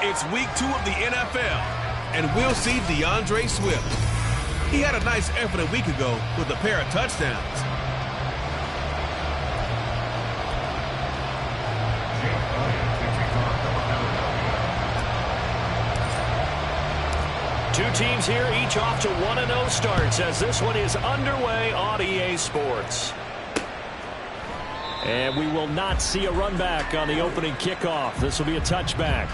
It's week 2 of the NFL, and we'll see DeAndre Swift. He had a nice effort a week ago with a pair of touchdowns. Two teams here, each off to 1-0 starts as this one is underway on EA Sports. And we will not see a run back on the opening kickoff. This will be a touchback.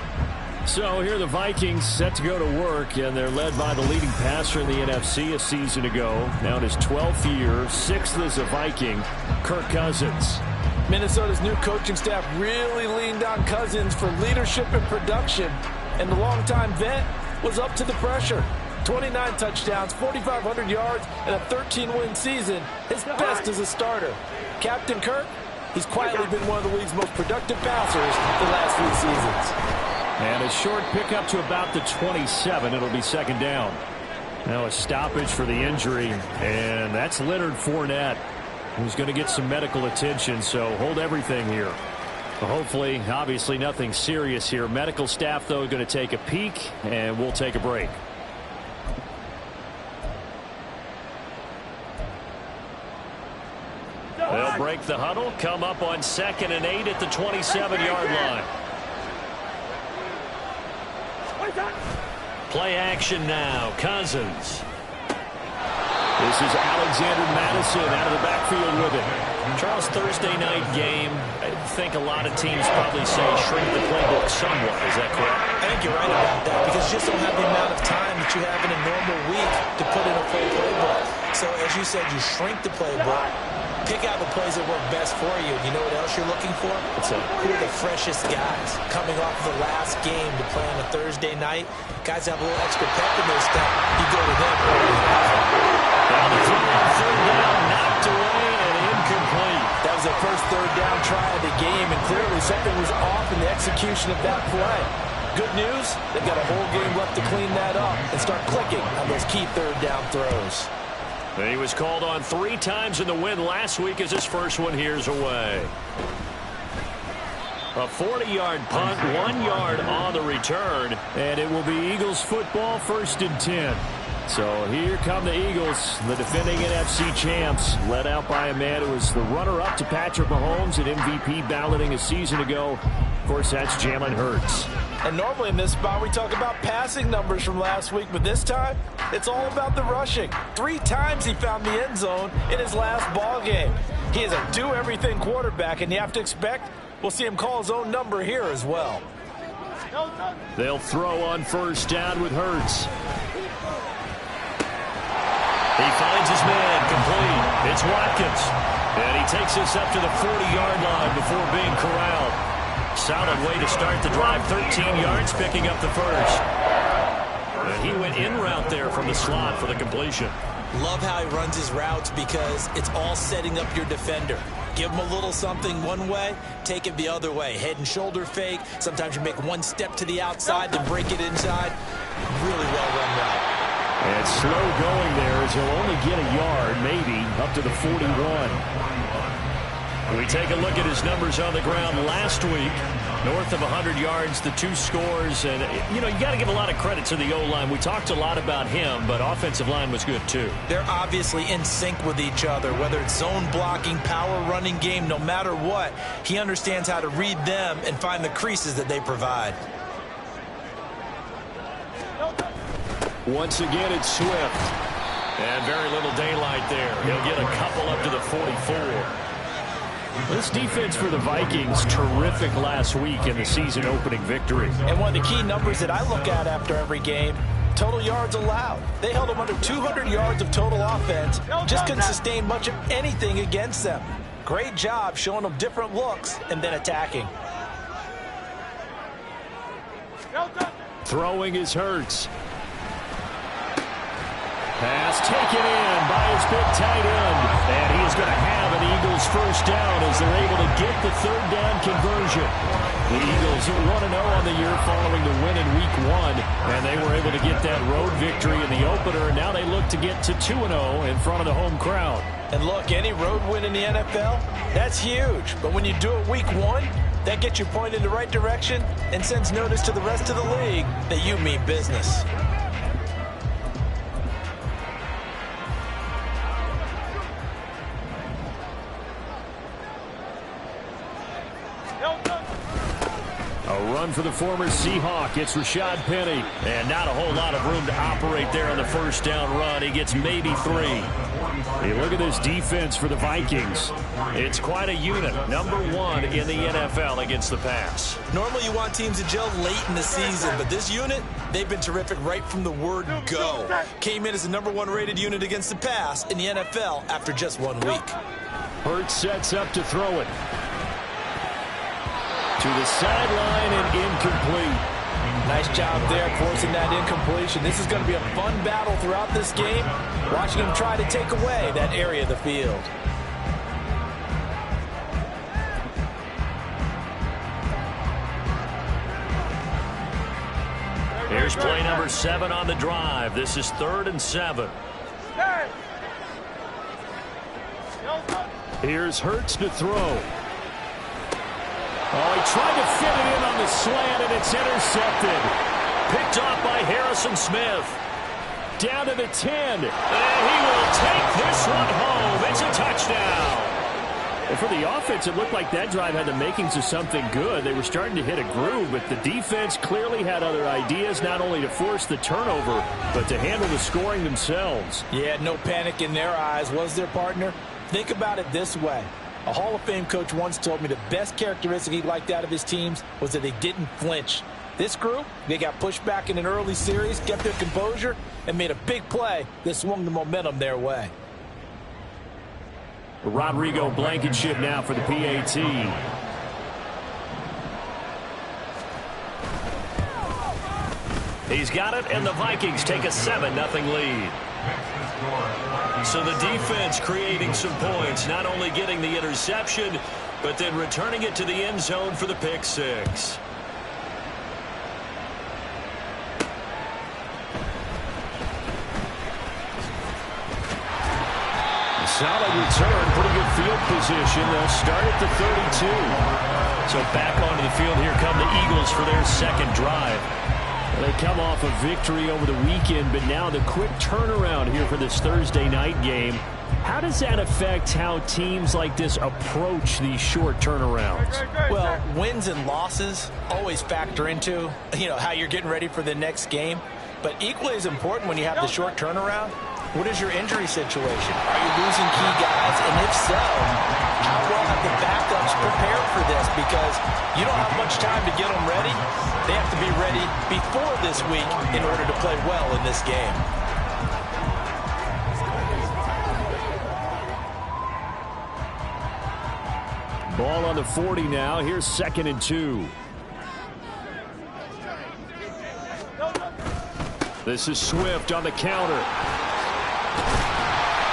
So here are the Vikings set to go to work, and they're led by the leading passer in the NFC a season ago. Now in his 12th year, 6th as a Viking, Kirk Cousins. Minnesota's new coaching staff really leaned on Cousins for leadership and production, and the longtime vet was up to the pressure. 29 touchdowns, 4,500 yards, and a 13-win season, his best as a starter. Captain Kirk, he's quietly been one of the league's most productive passers the last few seasons. And a short pickup to about the 27. It'll be second down. Now a stoppage for the injury, and that's Leonard Fournette, who's going to get some medical attention, so hold everything here. Hopefully, obviously nothing serious here. Medical staff, though, going to take a peek, and we'll take a break. They'll break the huddle, come up on 2nd and 8 at the 27-yard line. Play action now. Cousins. This is Alexander Madison out of the backfield with it. Charles, Thursday night game. I think a lot of teams probably say shrink the playbook somewhat. Is that correct? I think you're right about that because you just don't have the amount of time that you have in a normal week to put in a playbook. So as you said, you shrink the playbook. Pick out the plays that work best for you. You know what else you're looking for? Who are the freshest guys coming off the last game to play on a Thursday night? Guys have a little extra pep in their step. You go to them early. Down the throw on 3rd down, knocked away and incomplete. That was the first 3rd down try of the game, and clearly something was off in the execution of that play. Good news, they've got a whole game left to clean that up and start clicking on those key 3rd down throws. He was called on 3 times in the win last week as his first one here's away. A 40-yard punt, 1 yard on the return, and it will be Eagles football, 1st and 10. So here come the Eagles, the defending NFC champs, led out by a man who was the runner-up to Patrick Mahomes at MVP balloting a season ago. Of course, that's Jalen Hurts. And normally in this spot, we talk about passing numbers from last week, but this time, it's all about the rushing. 3 times he found the end zone in his last ball game. He is a do-everything quarterback, and you have to expect we'll see him call his own number here as well. They'll throw on 1st down with Hurts. He finds his man complete. It's Watkins. And he takes us up to the 40-yard line before being corralled. Solid way to start the drive. 13 yards, picking up the first. And he went in route there from the slot for the completion. Love how he runs his routes because it's all setting up your defender. Give him a little something one way, take it the other way. Head and shoulder fake. Sometimes you make one step to the outside, then break it inside. Really well-run route. And slow going there as he'll only get a yard, maybe, up to the 41. We take a look at his numbers on the ground last week. North of 100 yards, the 2 scores. And, you got to give a lot of credit to the O-line. We talked a lot about him, but offensive line was good, too. They're obviously in sync with each other, whether it's zone blocking, power running game, no matter what. He understands how to read them and find the creases that they provide. Once again, it's Swift. And very little daylight there. He'll get a couple up to the 44. This defense for the Vikings, terrific last week in the season-opening victory. And one of the key numbers that I look at after every game, total yards allowed. They held them under 200 yards of total offense. Just couldn't sustain much of anything against them. Great job showing them different looks and then attacking. Throwing is Hurts. Pass taken in by his big tight end. And he is going to have an Eagles first down as they're able to get the 3rd down conversion. The Eagles 1-0 on the year following the win in Week 1. And they were able to get that road victory in the opener. Now they look to get to 2-0 in front of the home crowd. And look, any road win in the NFL, that's huge. But when you do it Week 1, That gets you pointed in the right direction and sends notice to the rest of the league that you mean business. A run for the former Seahawk. It's Rashad Penny. And not a whole lot of room to operate there on the first down run. He gets maybe 3. Hey, look at this defense for the Vikings. It's quite a unit. Number 1 in the NFL against the pass. Normally you want teams to gel late in the season, but this unit, they've been terrific right from the word go. Came in as the number 1 rated unit against the pass in the NFL after just 1 week. Hurts sets up to throw it. To the sideline and incomplete. Nice job there forcing that incompletion. This is going to be a fun battle throughout this game. Watching him try to take away that area of the field. Here's play number 7 on the drive. This is 3rd and 7. Here's Hurts to throw. Oh, he tried to fit it in on the slant, and it's intercepted. Picked off by Harrison Smith. Down to the 10. And he will take this one home. It's a touchdown. And for the offense, it looked like that drive had the makings of something good. They were starting to hit a groove, but the defense clearly had other ideas, not only to force the turnover, but to handle the scoring themselves. Yeah, no panic in their eyes, was there, partner? Think about it this way. A Hall of Fame coach once told me the best characteristic he liked out of his teams was that they didn't flinch. This group, they got pushed back in an early series, kept their composure, and made a big play that swung the momentum their way. Rodrigo Blankenship now for the PAT. He's got it, and the Vikings take a 7-0 lead. So the defense creating some points, not only getting the interception, but then returning it to the end zone for the pick 6. Solid return, pretty good field position. They'll start at the 32. So back onto the field, here come the Eagles for their second drive. They come off a victory over the weekend, but now the quick turnaround here for this Thursday night game. How does that affect how teams like this approach these short turnarounds? Well, wins and losses always factor into, how you're getting ready for the next game. But equally as important when you have the short turnaround, what is your injury situation? Are you losing key guys? And if so, how well have the backups prepared for this? Because you don't have much time to get them ready. They have to be ready before this week in order to play well in this game. Ball on the 40 now. Here's 2nd and 2. This is Swift on the counter.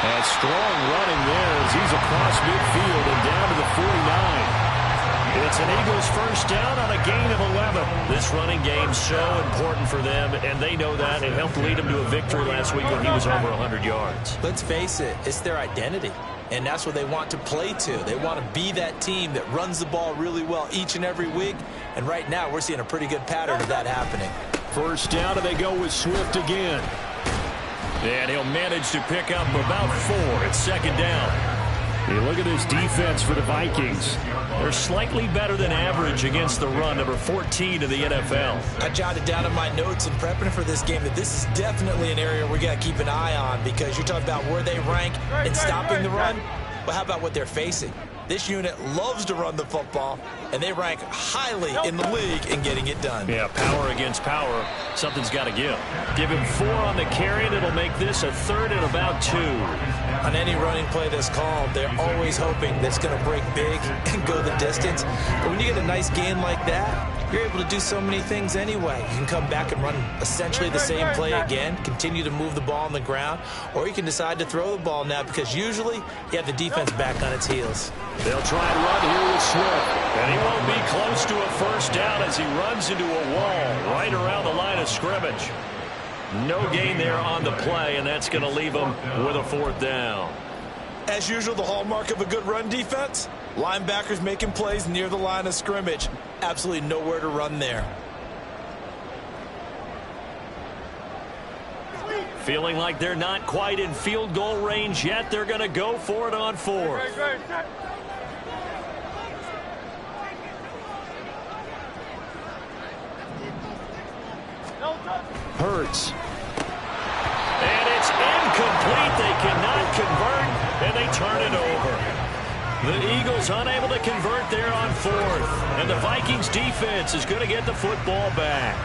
And strong running there as he's across midfield and down to the 49. It's an Eagles first down on a gain of 11. This running game so important for them, and they know that. It helped lead them to a victory last week when he was over 100 yards. Let's face it, it's their identity, and that's what they want to play to. They want to be that team that runs the ball really well each and every week, and right now we're seeing a pretty good pattern of that happening. First down, and they go with Swift again. And he'll manage to pick up about 4. It's 2nd down. You look at this defense for the Vikings. They're slightly better than average against the run, number 14 in the NFL. I jotted down in my notes in prepping for this game that this is definitely an area we got to keep an eye on, because you're talking about where they rank in stopping the run. But how about what they're facing? This unit loves to run the football, and they rank highly in the league in getting it done. Yeah, power against power. Something's got to give. Give him 4 on the carry, and it'll make this a 3rd and about 2. On any running play that's called, they're always hoping that it's going to break big and go the distance. But when you get a nice gain like that, you're able to do so many things anyway. You can come back and run essentially the same play again, continue to move the ball on the ground, or you can decide to throw the ball now, because usually you have the defense back on its heels. They'll try and run here with Swift, and he won't be close to a first down as he runs into a wall right around the line of scrimmage. No gain there on the play, and that's going to leave him with a 4th down. As usual, the hallmark of a good run defense, Linebackers making plays near the line of scrimmage. Absolutely nowhere to run there. Feeling like they're not quite in field goal range yet. They're going to go for it on 4th. Hurts. And it's incomplete. They cannot convert, and they turn it over. The Eagles unable to convert there on 4th. And the Vikings defense is going to get the football back.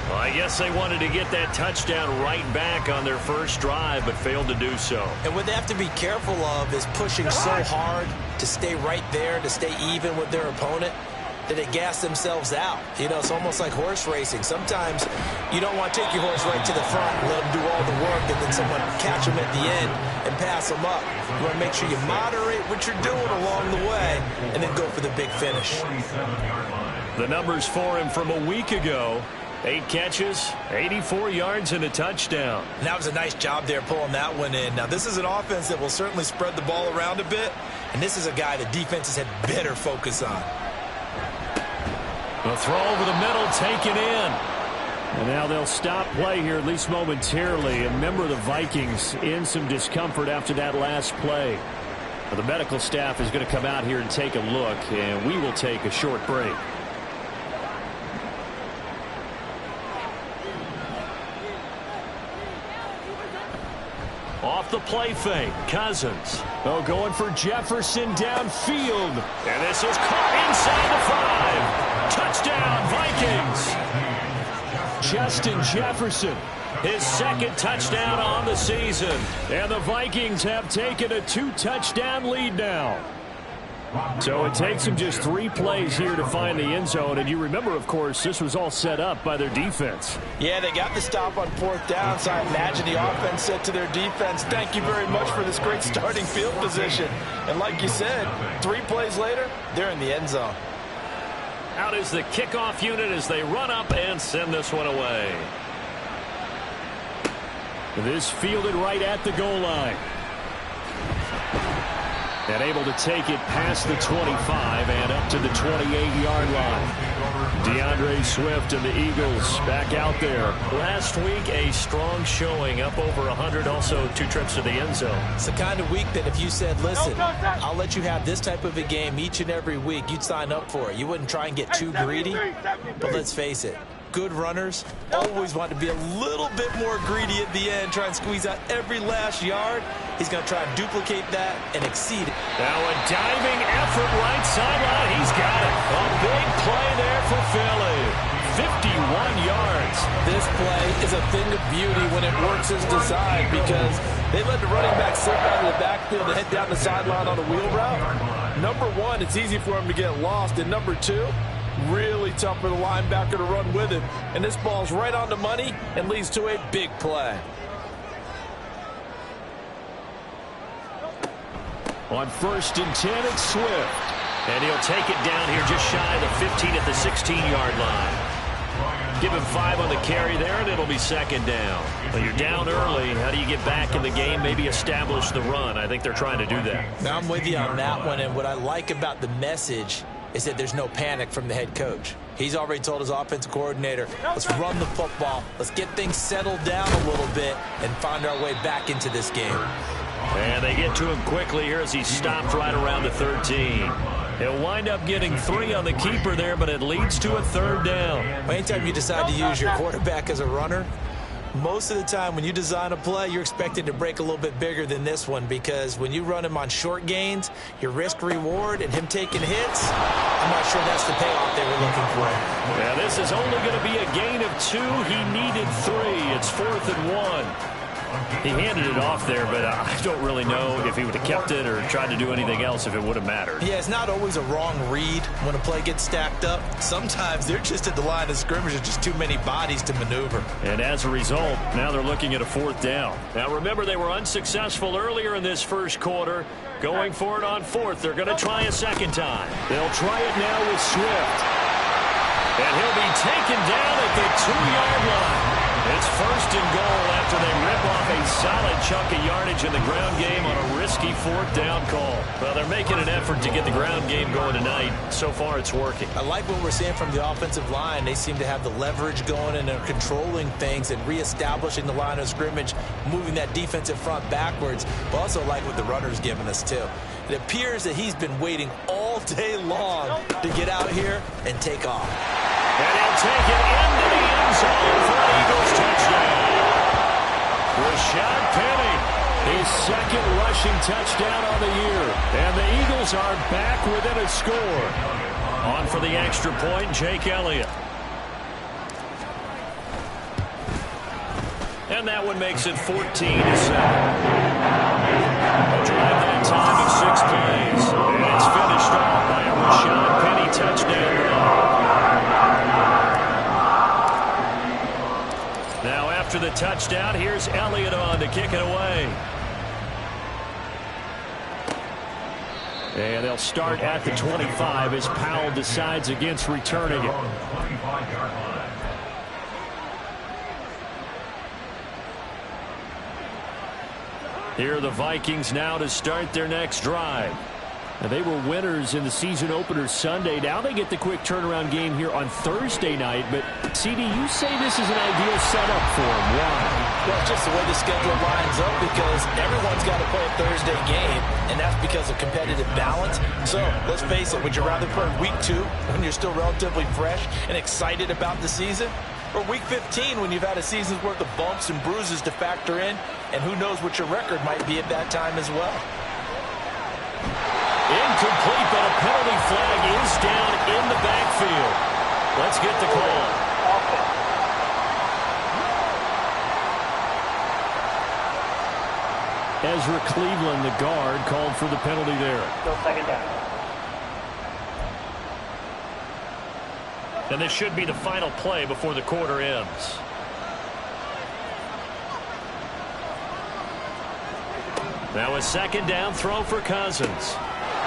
Well, I guess they wanted to get that touchdown right back on their first drive, but failed to do so. And what they have to be careful of is pushing so hard to stay right there, to stay even with their opponent, that they gas themselves out. You know, it's almost like horse racing. Sometimes you don't want to take your horse right to the front and let them do all the work, and then someone catch them at the end and pass them up. You want to make sure you moderate what you're doing along the way and then go for the big finish. The numbers for him from a week ago: 8 catches, 84 yards, and a touchdown. And that was a nice job there pulling that one in. Now, this is an offense that will certainly spread the ball around a bit, and this is a guy the defenses had better focus on. A throw over the middle, taken in. And now they'll stop play here, at least momentarily. And remember, the Vikings in some discomfort after that last play. Well, the medical staff is going to come out here and take a look, and we will take a short break. Off the play fake, Cousins. Oh, going for Jefferson downfield. And this is caught inside the 5. Touchdown, Vikings. Justin Jefferson, his 2nd touchdown on the season. And the Vikings have taken a 2-touchdown lead now. So it takes them just 3 plays here to find the end zone. And you remember, of course, this was all set up by their defense. Yeah, they got the stop on 4th down, so I imagine the offense said to their defense, thank you very much for this great starting field position. And like you said, 3 plays later, they're in the end zone. Out is the kickoff unit as they run up and send this one away. This fielded right at the goal line. And able to take it past the 25 and up to the 28-yard line. DeAndre Swift and the Eagles back out there. Last week, a strong showing, up over 100, also 2 trips to the end zone. It's the kind of week that if you said, listen, I'll let you have this type of a game each and every week, you'd sign up for it. You wouldn't try and get too greedy. But let's face it, good runners always want to be a little bit more greedy at the end, try and squeeze out every last yard. He's going to try and duplicate that and exceed it. Now a diving effort right sideline. He's got it. A big play there for Philly. 51 yards. This play is a thing of beauty when it works as designed, because they let the running back slip out of the backfield and head down the sideline on a wheel route. Number 1, it's easy for him to get lost. And number 2, really tough for the linebacker to run with him. And this ball's right on the money and leads to a big play. On 1st and 10, it's Swift. And he'll take it down here just shy of the 15 at the 16-yard line. Give him 5 on the carry there, and it'll be 2nd down. Well, you're down early. How do you get back in the game, maybe establish the run? I think they're trying to do that. Now, I'm with you on that one, and what I like about the message is that there's no panic from the head coach. He's already told his offensive coordinator, let's run the football, let's get things settled down a little bit and find our way back into this game. And they get to him quickly here as he stopped right around the 13. He'll wind up getting 3 on the keeper there, but it leads to a 3rd down. Anytime you decide to use your quarterback as a runner, most of the time when you design a play, you're expected to break a little bit bigger than this one, because when you run him on short gains, your risk-reward and him taking hits, I'm not sure that's the payoff they were looking for. Now this is only going to be a gain of 2. He needed 3. It's 4th and 1. He handed it off there, but I don't really know if he would have kept it or tried to do anything else if it would have mattered. Yeah, it's not always a wrong read when a play gets stacked up. Sometimes they're just at the line of scrimmage. There's just too many bodies to maneuver. And as a result, now they're looking at a 4th down. Now remember, they were unsuccessful earlier in this first quarter. Going for it on 4th. They're going to try a 2nd time. They'll try it now with Swift. And he'll be taken down at the 2-yard line. It's 1st and goal after they rip off a solid chunk of yardage in the ground game on a risky 4th down call. Well, they're making an effort to get the ground game going tonight. So far, it's working. I like what we're seeing from the offensive line. They seem to have the leverage going, and they're controlling things and reestablishing the line of scrimmage, moving that defensive front backwards. But also like what the runner's giving us, too. It appears that he's been waiting all day long to get out here and take off. And he'll take it into the end zone for an Eagles touchdown. Rashad Penny, his 2nd rushing touchdown on the year. And the Eagles are back within a score. On for the extra point, Jake Elliott. And that one makes it 14-7. A drive that time of 6 plays. And it's finished off by a Rashad Penny touchdown run. Now after the touchdown, here's Elliott on to kick it away. And they'll start at the 25 as Powell decides against returning it. Here are the Vikings now to start their next drive. Now, they were winners in the season opener Sunday. Now they get the quick turnaround game here on Thursday night. But, CD, you say this is an ideal setup for them. Why? Well, it's just the way the schedule lines up because everyone's got to play a Thursday game, and that's because of competitive balance. So, let's face it, would you rather play week 2 when you're still relatively fresh and excited about the season? Or week 15 when you've had a season's worth of bumps and bruises to factor in, and who knows what your record might be at that time as well. Incomplete, but a penalty flag is down in the backfield. Let's get the call. Ezra Cleveland, the guard, called for the penalty there. Still 2nd down. And this should be the final play before the quarter ends. Now a 2nd down throw for Cousins.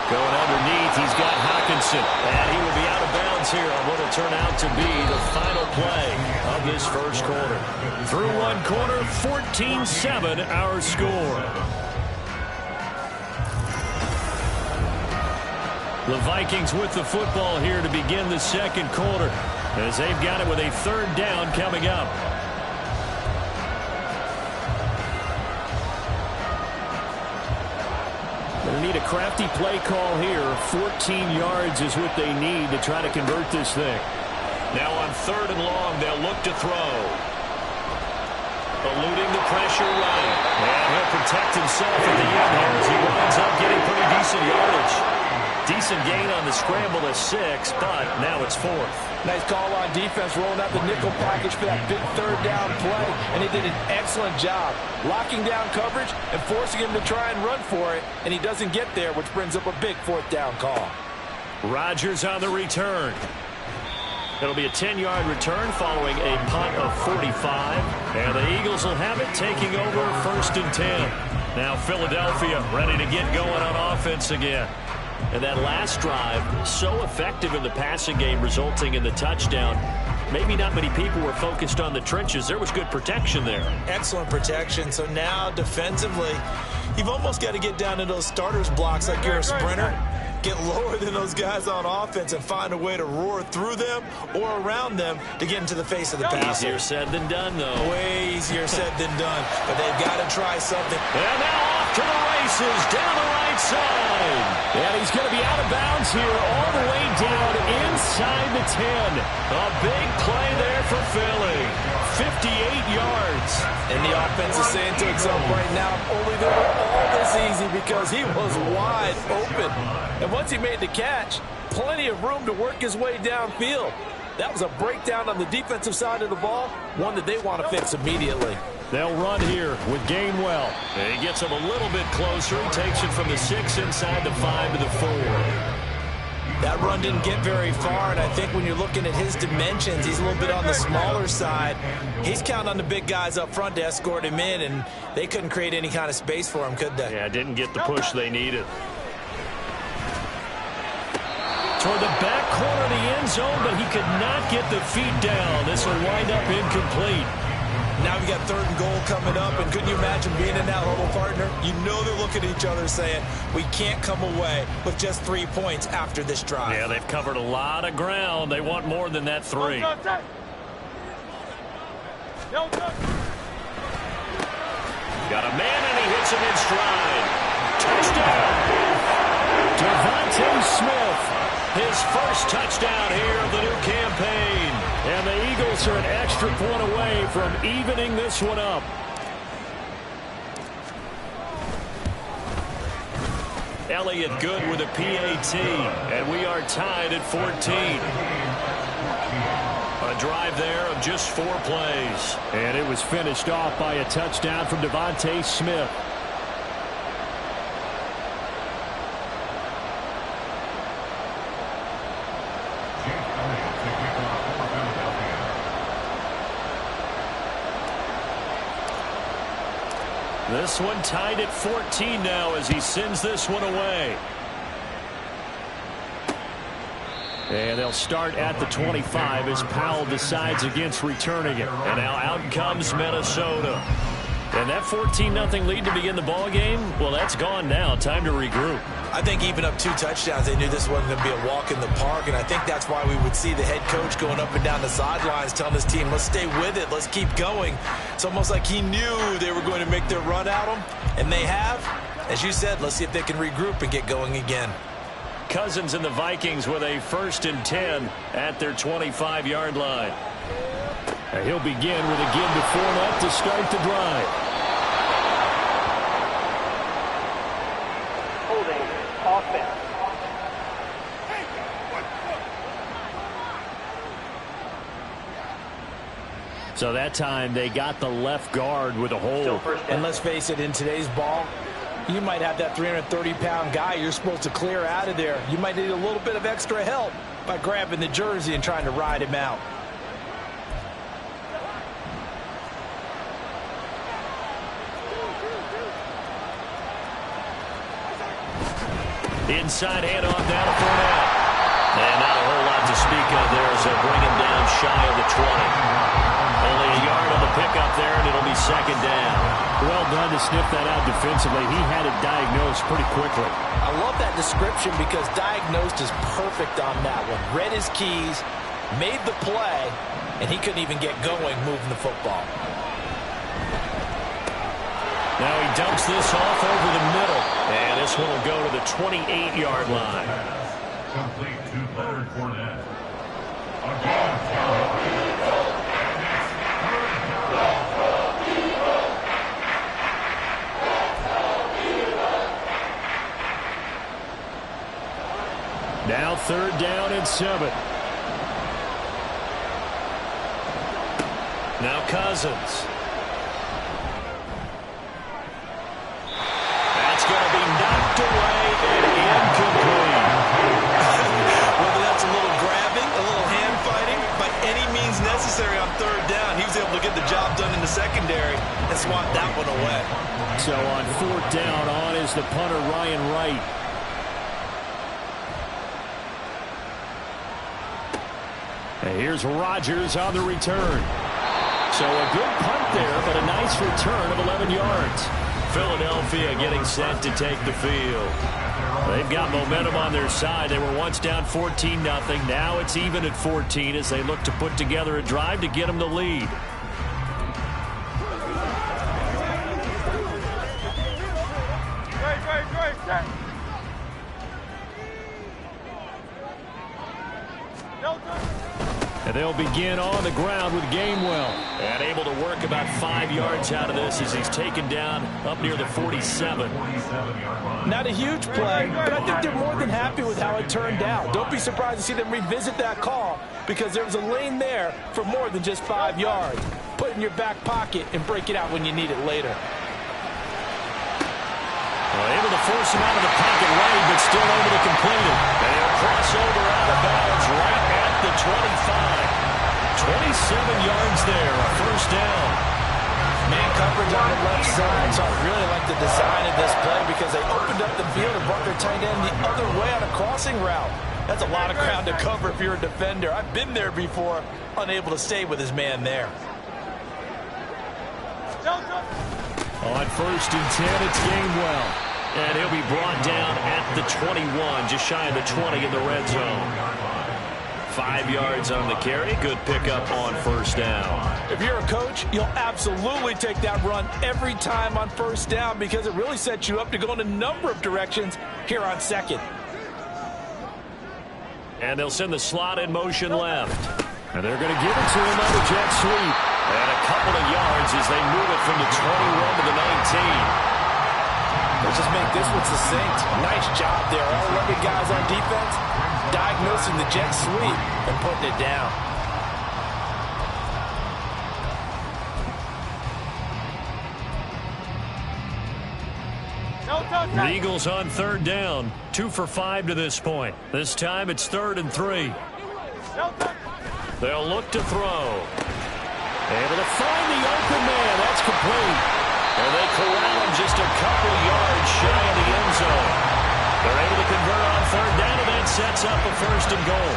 Going underneath, he's got Hockenson. And he will be out of bounds here on what will turn out to be the final play of this first quarter. Through one quarter, 14-7 our score. The Vikings with the football here to begin the second quarter as they've got it with a 3rd down coming up. They need a crafty play call here. 14 yards is what they need to try to convert this thing. Now on 3rd and long, they'll look to throw. Eluding the pressure right. And he'll protect himself at the end here as he winds up getting pretty decent yardage. Decent gain on the scramble of 6, but now it's 4th. Nice call on defense, rolling out the nickel package for that big 3rd down play, and he did an excellent job locking down coverage and forcing him to try and run for it, and he doesn't get there, which brings up a big 4th down call. Rodgers on the return. It'll be a 10-yard return following a punt of 45, and the Eagles will have it taking over 1st and 10. Now Philadelphia ready to get going on offense again. And that last drive, so effective in the passing game, resulting in the touchdown. Maybe not many people were focused on the trenches. There was good protection there. Excellent protection. So now defensively, you've almost got to get down to those starters blocks like you're a sprinter. Get lower than those guys on offense and find a way to roar through them or around them to get into the face of the passer. Easier said than done, though. Way easier said than done. But they've got to try something. And now off to the races down the right side. And he's going to be out of bounds here all the way down inside the 10. A big play there for Philly. 58 yards. And the offense is saying to itself right now, only they were all this easy because he was wide open. And once he made the catch, plenty of room to work his way downfield. That was a breakdown on the defensive side of the ball, one that they want to fix immediately. They'll run here with Gainwell. And he gets him a little bit closer. He takes it from the 6 inside the 5 to the 4. That run didn't get very far, and I think when you're looking at his dimensions, he's a little bit on the smaller side. He's counting on the big guys up front to escort him in, and they couldn't create any kind of space for him, could they? Yeah, didn't get the push they needed. Toward the back corner of the end zone, but he could not get the feet down. This will wind up incomplete. Now we got 3rd and goal coming up, and couldn't you imagine being in that huddle, partner? You know they're looking at each other saying, we can't come away with just 3 points after this drive. Yeah, they've covered a lot of ground. They want more than that 3. Got a man, and he hits him in stride. Touchdown! Devontae Smith, his first touchdown here of the new campaign. And the Eagles are an extra point away from evening this one up. Elliott good with a PAT, and we are tied at 14. A drive there of just 4 plays. And it was finished off by a touchdown from Devontae Smith. This one tied at 14 now as he sends this one away. And they'll start at the 25 as Powell decides against returning it. And now out comes Minnesota. And that 14-0 lead to begin the ball game, well, that's gone now. Time to regroup. I think even up 2 touchdowns, they knew this wasn't going to be a walk in the park, and I think that's why we would see the head coach going up and down the sidelines telling his team, let's stay with it, let's keep going. It's almost like he knew they were going to make their run at him, and they have. As you said, let's see if they can regroup and get going again. Cousins and the Vikings with a 1st and 10 at their 25-yard line. And he'll begin with a give to Fournette to start the drive. Holding offense. So that time they got the left guard with a hold. And let's face it, in today's ball, you might have that 330-pound guy you're supposed to clear out of there. You might need a little bit of extra help by grabbing the jersey and trying to ride him out. Inside handoff down to Fournette. And not a whole lot to speak of there as they bring him down shy of the 20. Only a yard on the pickup there, and it'll be 2nd down. Well done to sniff that out defensively. He had it diagnosed pretty quickly. I love that description because diagnosed is perfect on that one. Read his keys, made the play, and he couldn't even get going moving the football. Now he dumps this off over the middle. And this one will go to the 28-yard line. Complete to Leonard Fournette. Now 3rd down and 7. Now Cousins. That's going to be knocked away and incomplete. Whether that's a little grabbing, a little hand fighting, by any means necessary on 3rd down, he was able to get the job done in the secondary and swat that one away. So on 4th down, on is the punter Ryan Wright. And here's Rodgers on the return. So a good punt there, but a nice return of 11 yards. Philadelphia getting set to take the field. They've got momentum on their side. They were once down 14-0. Now it's even at 14 as they look to put together a drive to get them the lead. And they'll begin on the ground with Gainwell. And able to work about 5 yards out of this as he's taken down up near the 47. Not a huge play, but I think they're more than happy with how it turned out. Don't be surprised to see them revisit that call because there was a lane there for more than just 5 yards. Put it in your back pocket and break it out when you need it later. Well, able to force him out of the pocket lane, but still able to complete it. And he'll cross over out of bounds right at the 25. 27 yards there, a 1st down. Man coverage on the left side, so I really like the design of this play because they opened up the field and brought their tight end the other way on a crossing route. That's a lot of ground to cover if you're a defender. I've been there before, unable to stay with his man there. On 1st and 10, it's Gainwell. And he'll be brought down at the 21, just shy of the 20 in the red zone. 5 yards on the carry. Good pickup on 1st down. If you're a coach, you'll absolutely take that run every time on 1st down because it really sets you up to go in a number of directions here on 2nd. And they'll send the slot in motion left. And they're going to give it to him on the jet sweep. And a couple of yards as they move it from the 21 to the 19. Let's just make this one succinct. Nice job there. All 11 guys on defense diagnosing the jet sweep and putting it down. The Eagles on 3rd down. 2 for 5 to this point. This time it's 3rd and 3. They'll look to throw. Able to find the open man. That's complete. And they corral him just a couple yards shy of the end zone. They're able to convert on 3rd down, and that sets up a 1st and goal.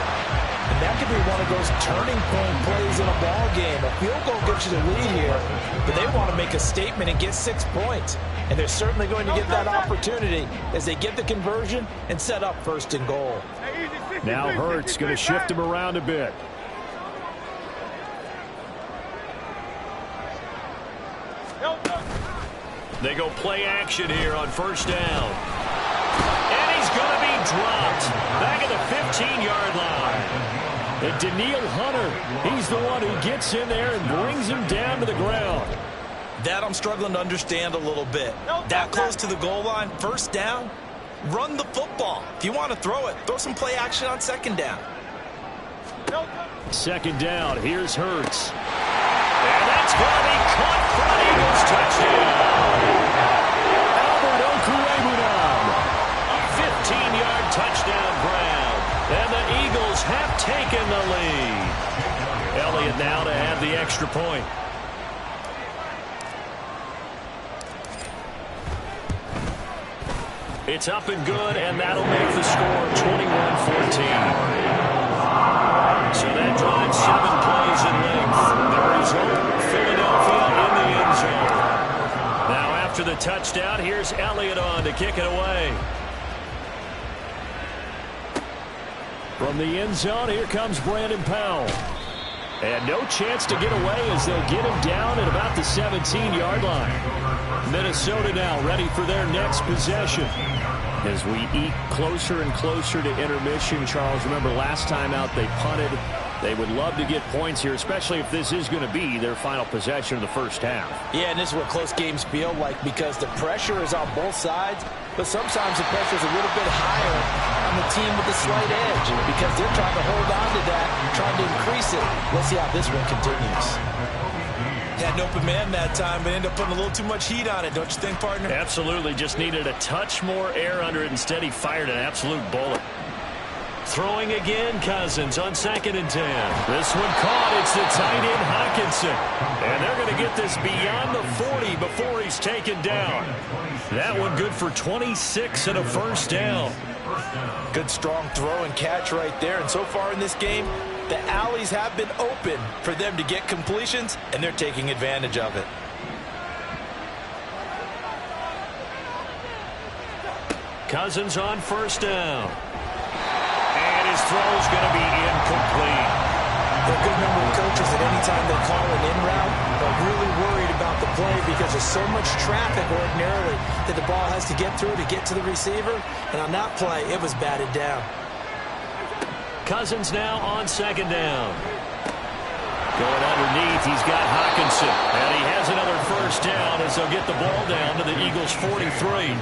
And that could be one of those turning point plays in a ball game. A field goal gives you the lead here, but they want to make a statement and get 6 points. And they're certainly going to get that opportunity as they get the conversion and set up 1st and goal. Now Hurts going to shift him around a bit. They go play action here on 1st down. And he's going to be dropped back at the 15-yard line. And Daniil Hunter, he's the one who gets in there and brings him down to the ground. That I'm struggling to understand a little bit. That close to the goal line, 1st down, run the football. If you want to throw it, throw some play action on 2nd down. 2nd down, here's Hurts. And that's going to be caught for an Eagles touchdown. Albert Okwuegbunam, a 15-yard touchdown grab. And the Eagles have taken the lead. Elliott now to have the extra point. It's up and good, and that'll make the score 21-14. So that drives 7 plays in length. The result, Philadelphia in the end zone. Now after the touchdown, here's Elliott on to kick it away. From the end zone, here comes Brandon Powell. And no chance to get away as they'll get him down at about the 17-yard line. Minnesota now ready for their next possession. As we eke closer and closer to intermission, Charles, remember last time out they punted. They would love to get points here, especially if this is going to be their final possession of the 1st half. Yeah, and this is what close games feel like because the pressure is on both sides, but sometimes the pressure is a little bit higher on the team with the slight edge because they're trying to hold on to that, trying to increase it. Let's see how this one continues. Had an open man that time, but ended up putting a little too much heat on it, don't you think, partner? Absolutely. Just needed a touch more air under it. Instead, he fired an absolute bullet. Throwing again, Cousins on 2nd and 10. This one caught. It's the tight end, Hockenson. And they're going to get this beyond the 40 before he's taken down. That one good for 26 and a 1st down. Good strong throw and catch right there. And so far in this game, the alleys have been open for them to get completions, and they're taking advantage of it. Cousins on 1st down. And his throw's going to be incomplete. There are a good number of coaches that anytime they call an in route, are really worried about the play because there's so much traffic ordinarily that the ball has to get through to get to the receiver. And on that play, it was batted down. Cousins now on 2nd down. Going underneath, he's got Hockenson. And he has another 1st down as they'll get the ball down to the Eagles' 43.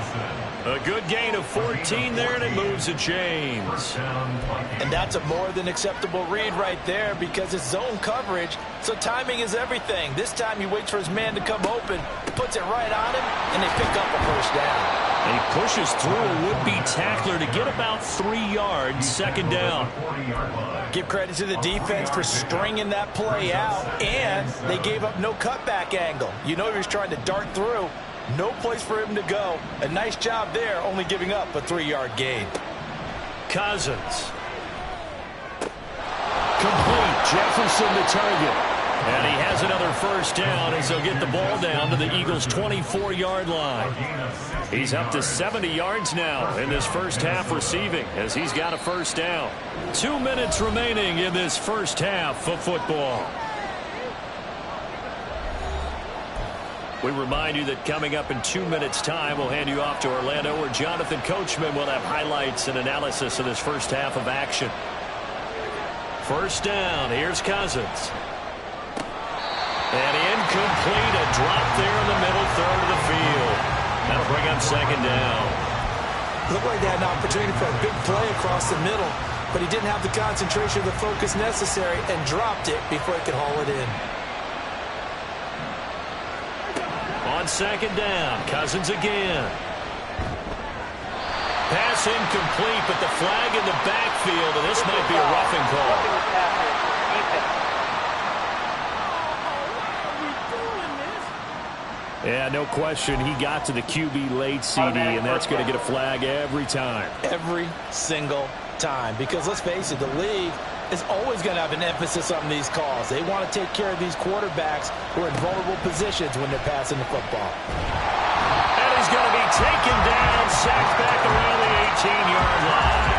A good gain of 14 there, and it moves the chains. And that's a more than acceptable read right there because it's zone coverage, so timing is everything. This time he waits for his man to come open, puts it right on him, and they pick up a 1st down. And he pushes through a would-be tackler to get about 3 yards, 2nd down. Give credit to the defense for stringing that play out, and they gave up no cutback angle. You know he was trying to dart through. No place for him to go. A nice job there, only giving up a 3-yard gain. Cousins. Complete. Jefferson the target. And he has another first down as they'll get the ball down to the Eagles' 24-yard line. He's up to 70 yards now in this first half receiving as he's got a first down. 2 minutes remaining in this first half of football. We remind you that coming up in 2 minutes' time, we'll hand you off to Orlando, where Jonathan Coachman will have highlights and analysis of this first half of action. First down, here's Cousins. And incomplete, a drop there in the middle third of the field. That'll bring up second down. Looked like they had an opportunity for a big play across the middle, but he didn't have the concentration or the focus necessary and dropped it before he could haul it in. On second down, Cousins again. Pass incomplete, but the flag in the backfield, and this might be a roughing call. Yeah, no question. He got to the QB late, CD, and that's going to get a flag every time. Every single time. Because let's face it, the league is always going to have an emphasis on these calls. They want to take care of these quarterbacks who are in vulnerable positions when they're passing the football. And he's going to be taken down, sacked back around the 18-yard line.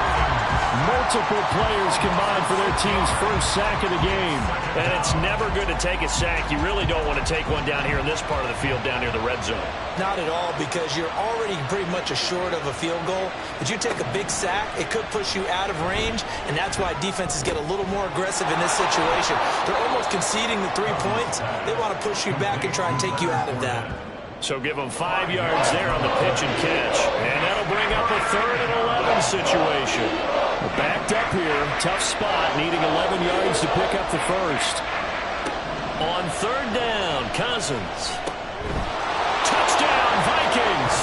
Multiple players combined for their team's first sack of the game. And it's never good to take a sack. You really don't want to take one down here in this part of the field, down near the red zone. Not at all, because you're already pretty much assured of a field goal. But you take a big sack, it could push you out of range, and that's why defenses get a little more aggressive in this situation. They're almost conceding the 3 points. They want to push you back and try and take you out of that. So give them 5 yards there on the pitch and catch. And that'll bring up a 3rd and 11 situation. We're backed up here. Tough spot, needing 11 yards to pick up the first. On 3rd down, Cousins. Touchdown, Vikings.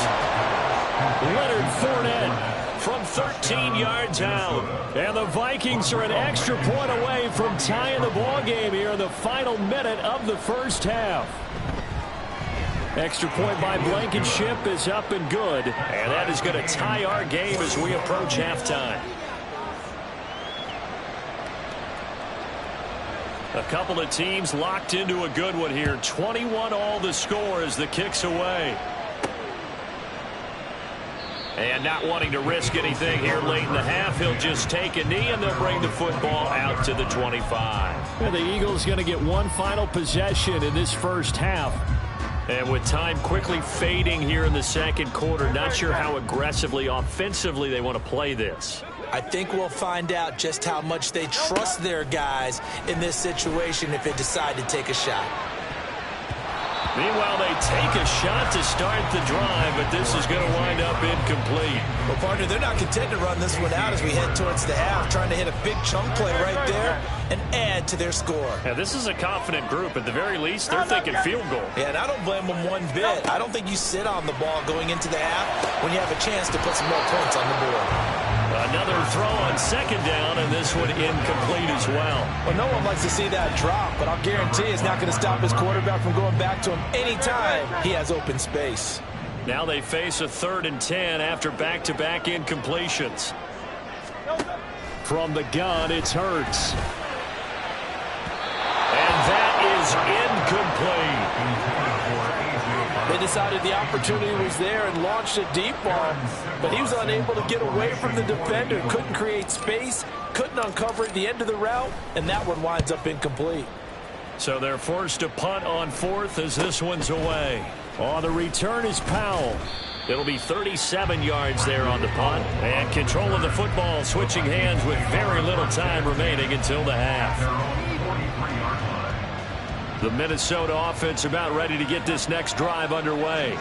Leonard Fournette from 13 yards out. And the Vikings are an extra point away from tying the ball game here in the final minute of the first half. Extra point by Blankenship is up and good. And that is going to tie our game as we approach halftime. A couple of teams locked into a good one here. 21-all the score as the kick's away. And not wanting to risk anything here late in the half, he'll just take a knee and they'll bring the football out to the 25. And the Eagles going to get one final possession in this first half. And with time quickly fading here in the second quarter, not sure how aggressively, offensively they want to play this. I think we'll find out just how much they trust their guys in this situation if they decide to take a shot. Meanwhile, they take a shot to start the drive, but this is going to wind up incomplete. Well, partner, they're not content to run this one out as we head towards the half, trying to hit a big chunk play right there and add to their score. Now, this is a confident group. At the very least, they're thinking field goal. Yeah, and I don't blame them one bit. I don't think you sit on the ball going into the half when you have a chance to put some more points on the board. Another throw on second down, and this one incomplete as well. Well, no one likes to see that drop, but I'll guarantee it's not going to stop his quarterback from going back to him anytime he has open space. Now they face a 3rd and 10 after back-to-back incompletions. From the gun, it's Hurts. And that is incomplete. They decided the opportunity was there and launched a deep ball, but he was unable to get away from the defender, couldn't create space, couldn't uncover at the end of the route, and that one winds up incomplete. So they're forced to punt on 4th as this one's away. On the return is Powell. It'll be 37 yards there on the punt, and control of the football switching hands with very little time remaining until the half. The Minnesota offense about ready to get this next drive underway.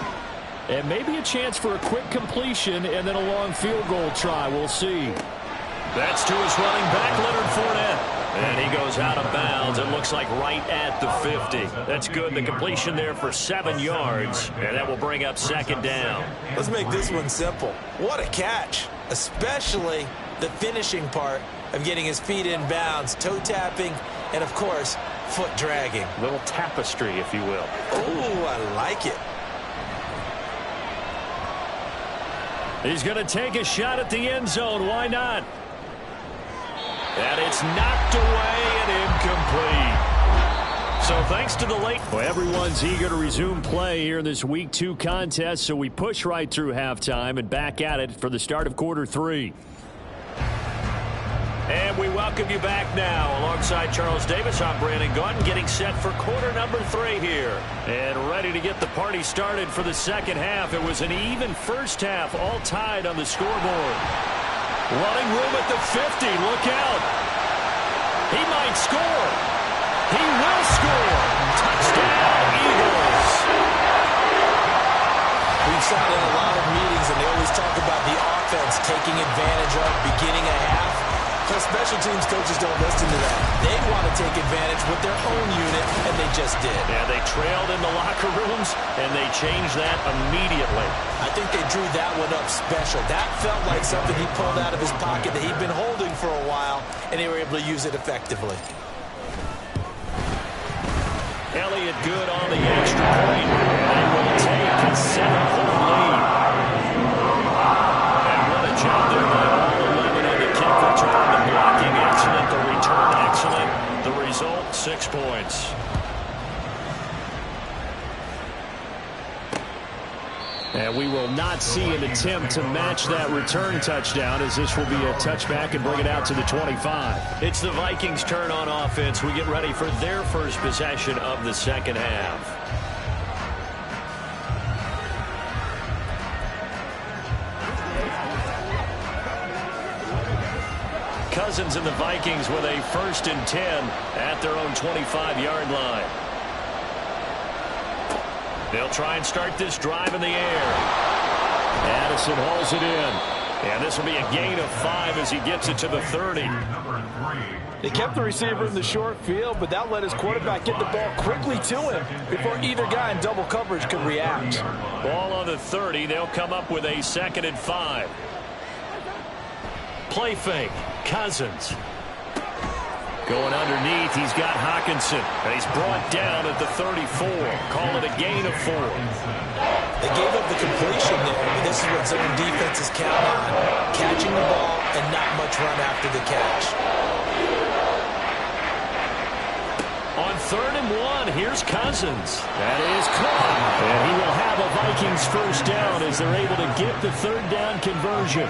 And maybe a chance for a quick completion and then a long field goal try. We'll see. That's to his running back, Leonard Fournette. And he goes out of bounds. It looks like right at the 50. That's good. The completion there for 7 yards. And that will bring up second down. Let's make this one simple. What a catch. Especially the finishing part of getting his feet in bounds, toe tapping, and of course, foot dragging. Little tapestry, if you will. Oh, I like it. He's going to take a shot at the end zone. Why not? And it's knocked away and incomplete. So thanks to the late. Well, everyone's eager to resume play here in this Week 2 contest, so we push right through halftime and back at it for the start of quarter 3. And we welcome you back now. Alongside Charles Davis, I'm Brandon Gaudin, getting set for quarter number 3 here. And ready to get the party started for the second half. It was an even first half, all tied on the scoreboard. Running room at the 50. Look out. He might score. He will score. Touchdown, Eagles. We've sat in a lot of meetings, and they always talk about the offense taking advantage of beginning a half. But special teams coaches don't listen to that. They want to take advantage with their own unit, and they just did. Yeah, they trailed in the locker rooms, and they changed that immediately. I think they drew that one up special. That felt like something he pulled out of his pocket that he'd been holding for a while, and they were able to use it effectively. Elliott good on the extra point. They will take a 7-point lead. And what a job there by all 11 on the kick return. The blocking excellent, the return excellent. The result, 6 points. And we will not see an attempt to match that return touchdown, as this will be a touchback and bring it out to the 25. It's the Vikings' turn on offense. We get ready for their first possession of the second half. Cousins and the Vikings with a 1st and 10 at their own 25-yard line. They'll try and start this drive in the air. Addison hauls it in. And this will be a gain of 5 as he gets it to the 30. They kept the receiver in the short field, but that let his quarterback get the ball quickly to him before either guy in double coverage could react. Ball on the 30. They'll come up with a 2nd and 5. Play fake. Cousins. Going underneath, he's got Hockenson. And he's brought down at the 34. Call it a gain of 4. They gave up the completion there, but this is what zone defenses count on. Catching the ball and not much run after the catch. On 3rd and 1, here's Cousins. That is caught. And he will have a Vikings first down as they're able to get the 3rd down conversion.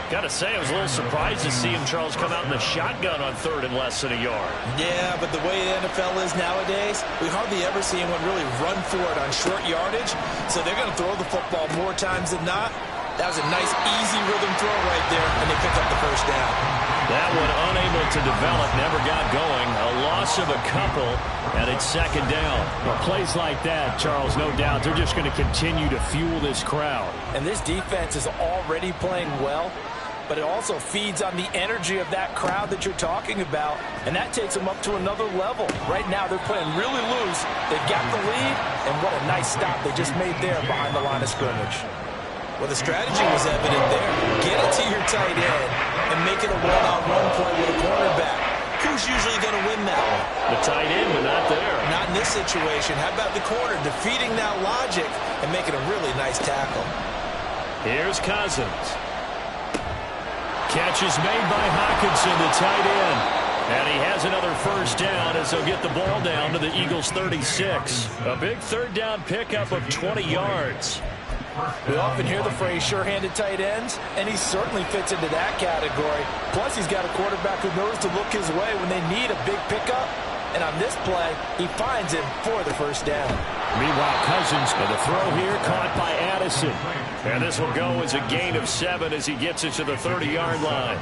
Got to say, I was a little surprised to see him, Charles, come out in the shotgun on 3rd and less than a yard. Yeah, but the way the NFL is nowadays, we hardly ever see anyone really run for it on short yardage. So they're going to throw the football more times than not. That was a nice, easy rhythm throw right there, and they pick up the first down. That one unable to develop, never got going. A loss of a couple, and it's 2nd down. Well, plays like that, Charles, no doubt, they're just going to continue to fuel this crowd. And this defense is already playing well, but it also feeds on the energy of that crowd that you're talking about, and that takes them up to another level. Right now, they're playing really loose. They've got the lead, and what a nice stop they just made there behind the line of scrimmage. Well, the strategy was evident there. Get it to your tight end and make it a one-on-one play with a cornerback. Who's usually going to win that one? The tight end, but not there. Not in this situation. How about the corner defeating that logic and making a really nice tackle? Here's Cousins. Catch is made by Hockenson, the tight end. And he has another first down as they'll get the ball down to the Eagles' 36. A big 3rd down pickup of 20 yards. We often hear the phrase sure-handed tight ends, and he certainly fits into that category. Plus, he's got a quarterback who knows to look his way when they need a big pickup. And on this play, he finds him for the first down. Meanwhile, Cousins, and the throw here caught by Addison. And this will go as a gain of 7 as he gets it to the 30-yard line.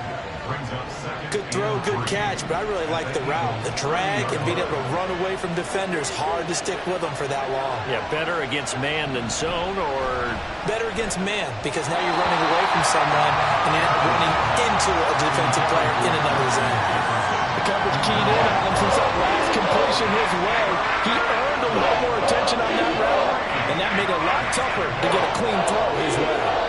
Good throw, good catch, but I really like the route. The drag and being able to run away from defenders, hard to stick with them for that long. Yeah, better against man than zone, or? Better against man, because now you're running away from someone and you're not running into a defensive player in another zone. The coverage keyed in on him since that last completion his way. He earned a little more attention on that route, and that made it a lot tougher to get a clean throw his way.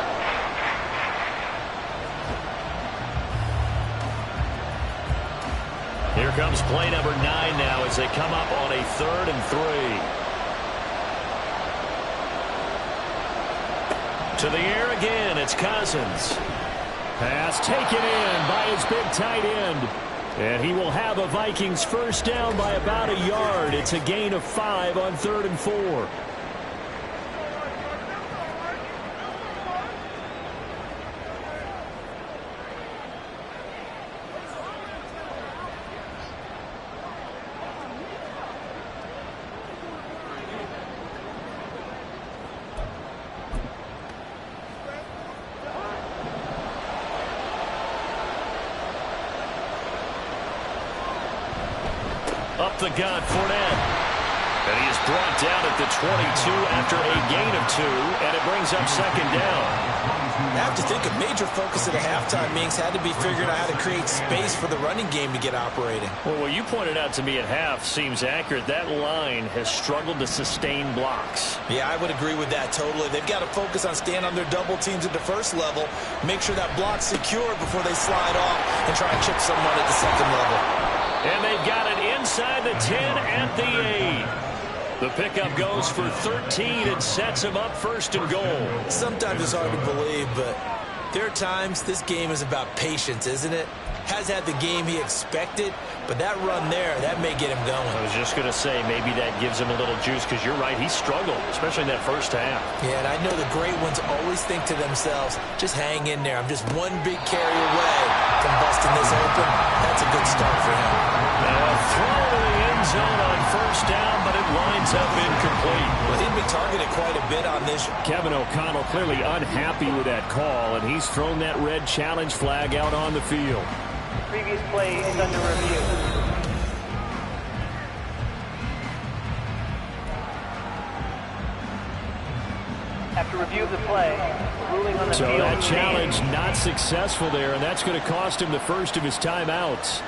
Here comes play number 9 now as they come up on a 3rd and 3. To the air again, it's Cousins. Pass taken in by his big tight end. And he will have a Vikings first down by about a yard. It's a gain of 5 on 3rd and 4. Up the gut, Fournette. And he is brought down at the 22 after a gain of 2, and it brings up 2nd down. I have to think a major focus at a halftime meetings had to be figuring out how to create space for the running game to get operating. Well, what you pointed out to me at half seems accurate. That line has struggled to sustain blocks. Yeah, I would agree with that totally. They've got to focus on staying on their double teams at the first level, make sure that block's secure before they slide off and try and chip someone at the second level. And they've got it inside the 10 at the 8. The pickup goes for 13 and sets him up 1st and goal. Sometimes it's hard to believe, but there are times this game is about patience, isn't it? Has had the game he expected, but that run there, that may get him going. I was just going to say maybe that gives him a little juice because you're right, he struggled, especially in that first half. Yeah, and I know the great ones always think to themselves, just hang in there. I'm just one big carry away from busting this open. That's a good start for him. Now a throw to the end zone on 1st down, but it winds up incomplete. Well, he'd been targeted quite a bit on this. Kevin O'Connell clearly unhappy with that call, and he's thrown that red challenge flag out on the field. Previous play is under review. After review of the play, ruling on the field. So that challenge not successful there, and that's going to cost him the first of his timeouts.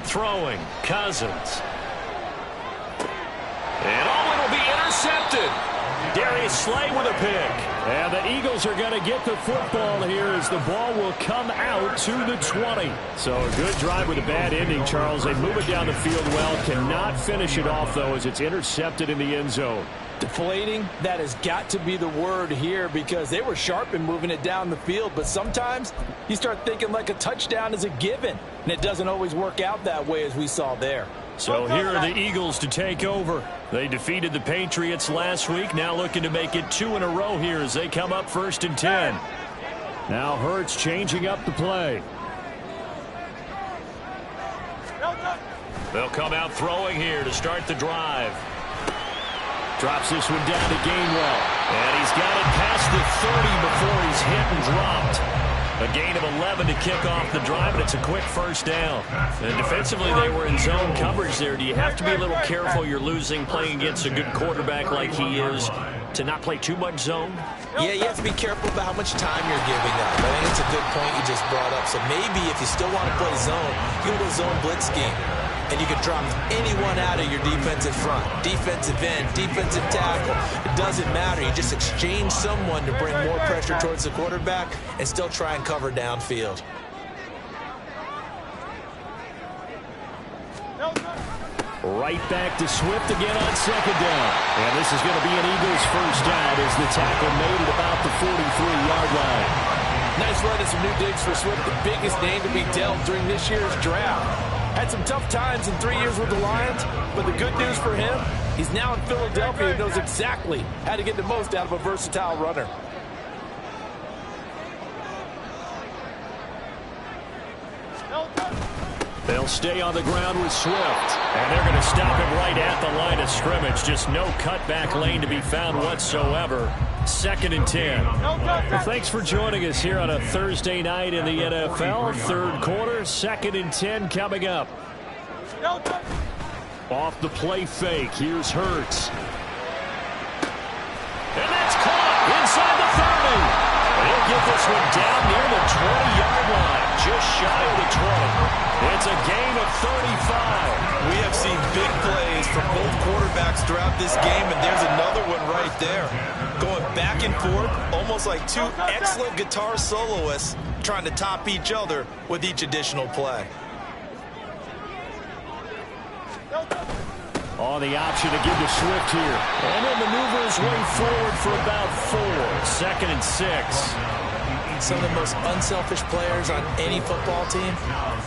Throwing, Cousins. And it'll be intercepted. Darius Slay with a pick. And the Eagles are going to get the football here as the ball will come out to the 20. So a good drive with a bad ending, Charles. They move it down the field well. Cannot finish it off, though, as it's intercepted in the end zone. Deflating, that has got to be the word here because they were sharp in moving it down the field. But sometimes you start thinking like a touchdown is a given. And it doesn't always work out that way as we saw there. So here are the Eagles to take over. They defeated the Patriots last week. Now looking to make it 2 in a row here as they come up 1st and 10. Now Hurts changing up the play. They'll come out throwing here to start the drive. Drops this one down to Gainwell. And he's got it past the 30 before he's hit and dropped. A gain of 11 to kick off the drive, and it's a quick first down. And defensively, they were in zone coverage there. Do you have to be a little careful? You're losing playing against a good quarterback like he is to not play too much zone? Yeah, you have to be careful about how much time you're giving up. I think it's a good point you just brought up. So maybe if you still want to play zone, you can go zone blitz scheme. And you can drop anyone out of your defensive front. Defensive end, defensive tackle. It doesn't matter. You just exchange someone to bring more pressure towards the quarterback and still try and cover downfield. Right back to Swift again on 2nd down. And this is going to be an Eagles first down as the tackle made at about the 43-yard line. Nice run and some new digs for Swift, the biggest name to be dealt during this year's draft. Had some tough times in 3 years with the Lions, but the good news for him, he's now in Philadelphia and knows exactly how to get the most out of a versatile runner. They'll stay on the ground with Swift, and they're going to stop him right at the line of scrimmage. Just no cutback lane to be found whatsoever. 2nd and 10. Well, thanks for joining us here on a Thursday night in the NFL. 3rd quarter, 2nd and 10 coming up. Off the play fake, here's Hurts. And that's caught inside the 30. He'll get this one down near the 20-yard line, just shy of the 20. It's a gain of 35. We have seen big plays from both quarterbacks throughout this game, and there's another one right there. Going back and forth, almost like two excellent guitar soloists trying to top each other with each additional play. On the option to give to Swift here. And he'll maneuver his way forward for about 4. 2nd and 6. some of the most unselfish players on any football team?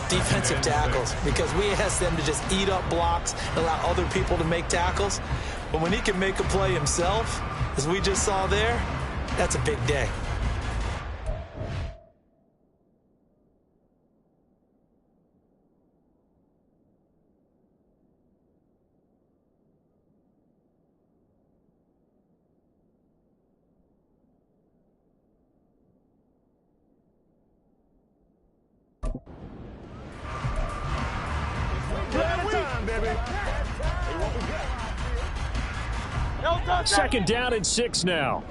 Defensive tackles, because we ask them to just eat up blocks and allow other people to make tackles. But when he can make a play himself, as we just saw there, that's a big day. Second down and 6 now.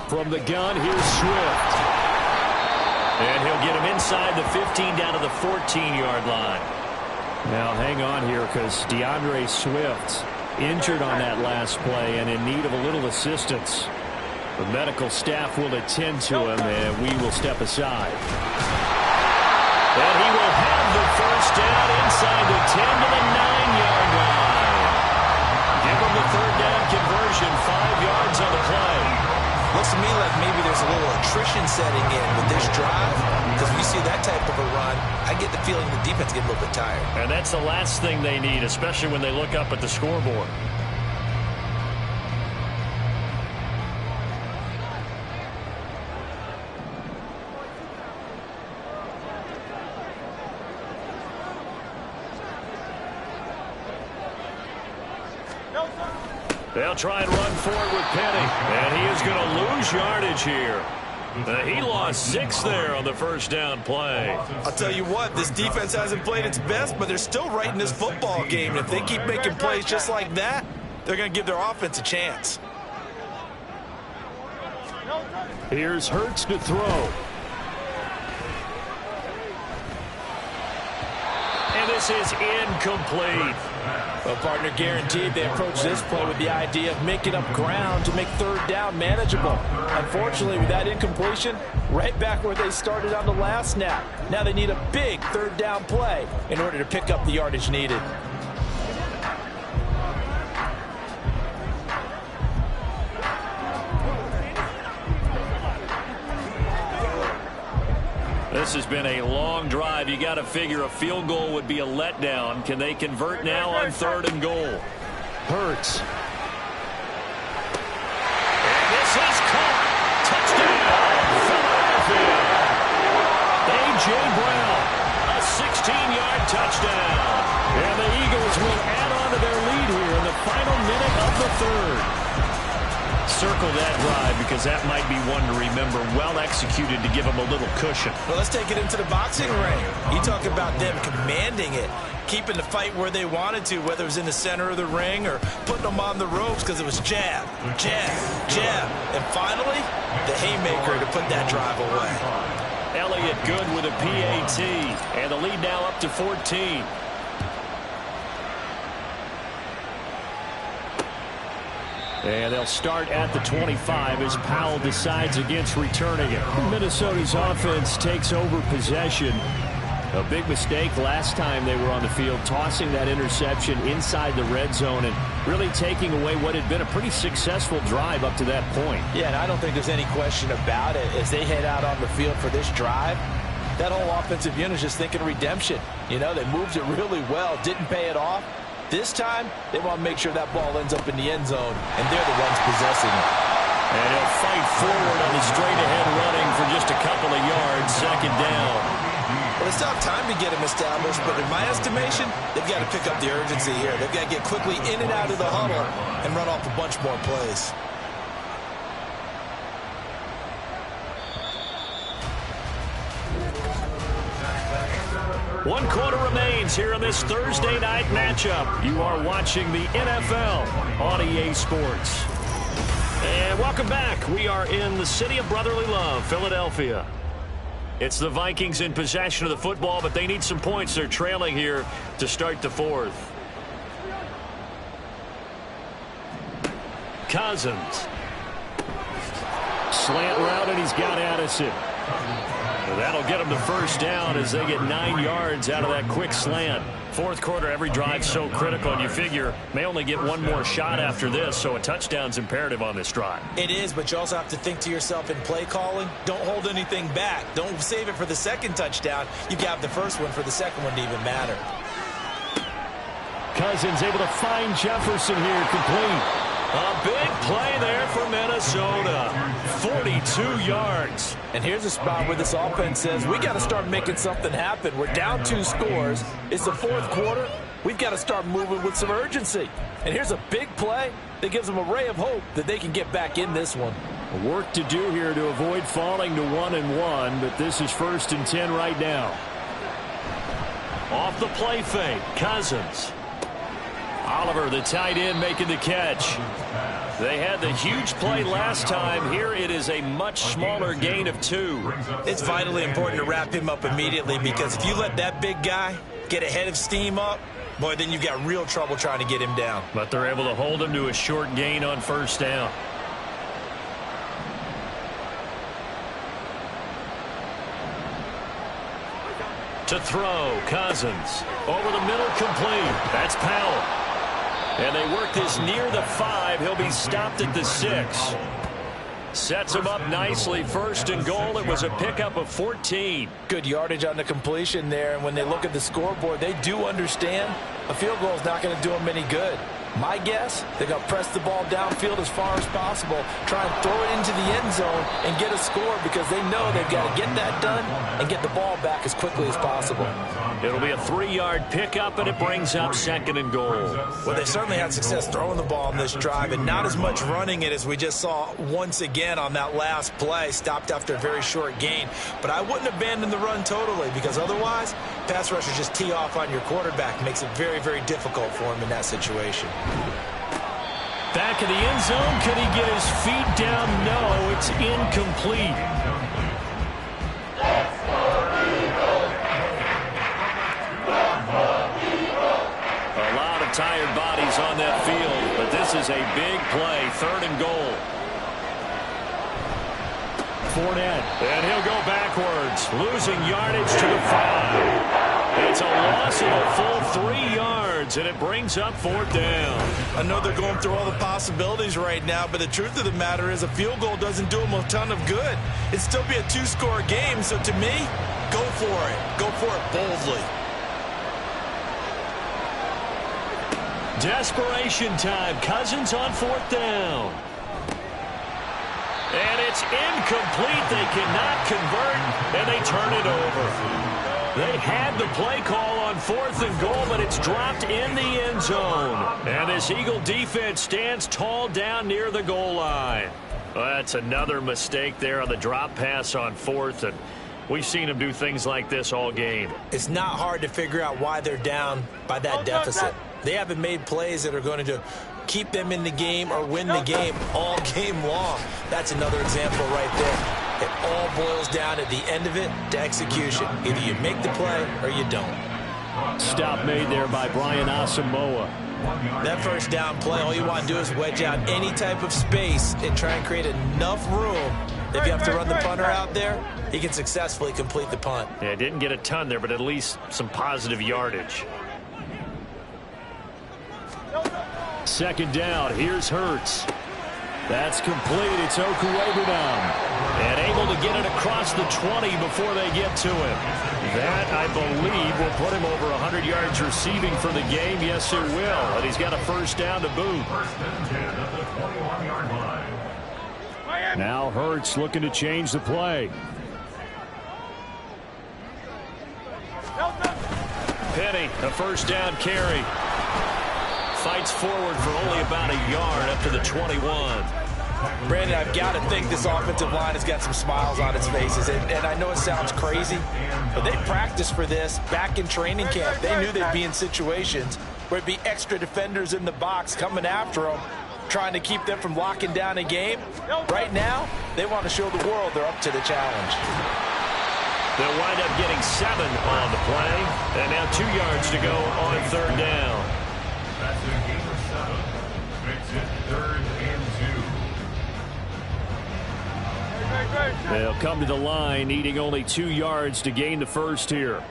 From the gun, here's Swift. And he'll get him inside the 15 down to the 14-yard line. Now hang on here, because DeAndre Swift injured on that last play and in need of a little assistance. The medical staff will attend to him, and we will step aside. And he will have the first down inside the 10 to the 9-yard line. Give him the third down conversion, 5 yards on the play. Looks to me like maybe there's a little attrition setting in with this drive, because when you see that type of a run, I get the feeling the defense get a little bit tired. And that's the last thing they need, especially when they look up at the scoreboard. They'll try and run for it with Penny. And he is going to lose yardage here. He lost 6 there on the first down play. I'll tell you what, this defense hasn't played its best, but they're still right in this football game. And if they keep making plays just like that, they're going to give their offense a chance. Here's Hurts to throw. And this is incomplete. Well, partner, guaranteed they approach this play with the idea of making up ground to make third down manageable. Unfortunately, with that incompletion, right back where they started on the last snap. Now they need a big third down play in order to pick up the yardage needed. This has been a long drive. You got to figure a field goal would be a letdown. Can they convert now on 3rd and goal? Hurts. And this is caught. Touchdown, Philadelphia. A.J. Brown, a 16-yard touchdown. And the Eagles will add on to their lead here in the final minute of the 3rd. Circle that drive, because that might be one to remember. Well executed to give them a little cushion. Well, let's take it into the boxing ring. You talk about them commanding it, keeping the fight where they wanted to, whether it was in the center of the ring or putting them on the ropes, because it was jab, jab, jab. And finally, the haymaker to put that drive away. Elliott good with a PAT. And the lead now up to 14. And they'll start at the 25 as Powell decides against returning it. Minnesota's offense takes over possession. A big mistake last time they were on the field, tossing that interception inside the red zone and really taking away what had been a pretty successful drive up to that point. Yeah, and I don't think there's any question about it. As they head out on the field for this drive, that whole offensive unit is just thinking redemption. You know, they moved it really well, didn't pay it off. This time, they want to make sure that ball ends up in the end zone, and they're the ones possessing it. And he'll fight forward on the straight-ahead running for just a couple of yards, 2nd down. Well, they still have time to get him established, but in my estimation, they've got to pick up the urgency here. They've got to get quickly in and out of the huddle and run off a bunch more plays. One quarter remains here in this Thursday night matchup. You are watching the NFL on EA Sports. And welcome back. We are in the city of brotherly love, Philadelphia. It's the Vikings in possession of the football, but they need some points. They're trailing here to start the 4th. Cousins. Slant route, and he's got Addison. That'll get them the first down as they get 9 yards out of that quick slant. Fourth quarter, every drive's so critical, and you figure may only get one more shot after this, so a touchdown's imperative on this drive. It is, but you also have to think to yourself in play calling, don't hold anything back. Don't save it for the second touchdown. You got the first one for the second one to even matter. Cousins able to find Jefferson here, complete. A big play there for Minnesota. 42 yards. And here's a spot where this offense says, we got to start making something happen. We're down 2 scores. It's the fourth quarter. We've got to start moving with some urgency. And here's a big play that gives them a ray of hope that they can get back in this one. Work to do here to avoid falling to 1-1, but this is 1st and 10 right now. Off the play fake, Cousins. Oliver, the tight end, making the catch. They had the huge play last time. Here it is a much smaller gain of 2. It's vitally important to wrap him up immediately, because if you let that big guy get a head of steam up, boy, then you've got real trouble trying to get him down. But they're able to hold him to a short gain on first down. To throw, Cousins. Over the middle, complete. That's Powell. And they work this near the 5. He'll be stopped at the 6. Sets him up nicely. 1st and goal. It was a pickup of 14. Good yardage on the completion there. And when they look at the scoreboard, they do understand a field goal is not going to do them any good. My guess, they're going to press the ball downfield as far as possible, try and throw it into the end zone and get a score, because they know they've got to get that done and get the ball back as quickly as possible. It'll be a 3-yard pickup, and it brings up 2nd and goal. Well, they certainly had success throwing the ball in this drive, and not as much running it as we just saw once again on that last play. Stopped after a very short gain. But I wouldn't abandon the run totally, because otherwise, pass rushers just tee off on your quarterback. Makes it very, very difficult for him in that situation. Back in the end zone. Could he get his feet down? No, it's incomplete. A lot of tired bodies on that field, but this is a big play. 3rd and goal. Fournette, and he'll go backwards, losing yardage to the 5. It's a loss of a full 3 yards, and it brings up 4th down. I know they're going through all the possibilities right now, but the truth of the matter is a field goal doesn't do them a ton of good. It'd still be a 2-score game, so to me, go for it. Go for it boldly. Desperation time. Cousins on 4th down. And it's incomplete. They cannot convert, and they turn it over. They had the play call on 4th and goal, but it's dropped in the end zone. And this Eagle defense stands tall down near the goal line. Well, that's another mistake there on the drop pass on 4th, and we've seen them do things like this all game. It's not hard to figure out why they're down by that deficit. They haven't made plays that are going to keep them in the game or win the game all game long. That's another example right there. It all boils down at the end of it to execution. Either you make the play or you don't. Stop made there by Brian Asamoah. That first down play, all you want to do is wedge out any type of space and try and create enough room. If you have to run the punter out there, he can successfully complete the punt. Yeah, didn't get a ton there, but at least some positive yardage. 2nd down. Here's Hurts. That's complete. It's Okuwebunam. And able to get it across the 20 before they get to him. That, I believe, will put him over 100 yards receiving for the game. Yes, it will. And he's got a 1st down to boot. Now Hurts looking to change the play. Penny, a 1st down carry. Fights forward for only about a yard up to the 21. Brandon, I've got to think this offensive line has got some smiles on its faces. And I know it sounds crazy, but they practiced for this back in training camp. They knew they'd be in situations where it'd be extra defenders in the box coming after them, trying to keep them from locking down a game. Right now, they want to show the world they're up to the challenge. They'll wind up getting 7 on the play. And now 2 yards to go on 3rd down. That's a gain of 7. Makes it 3rd and 2. They'll come to the line, needing only 2 yards to gain the first here.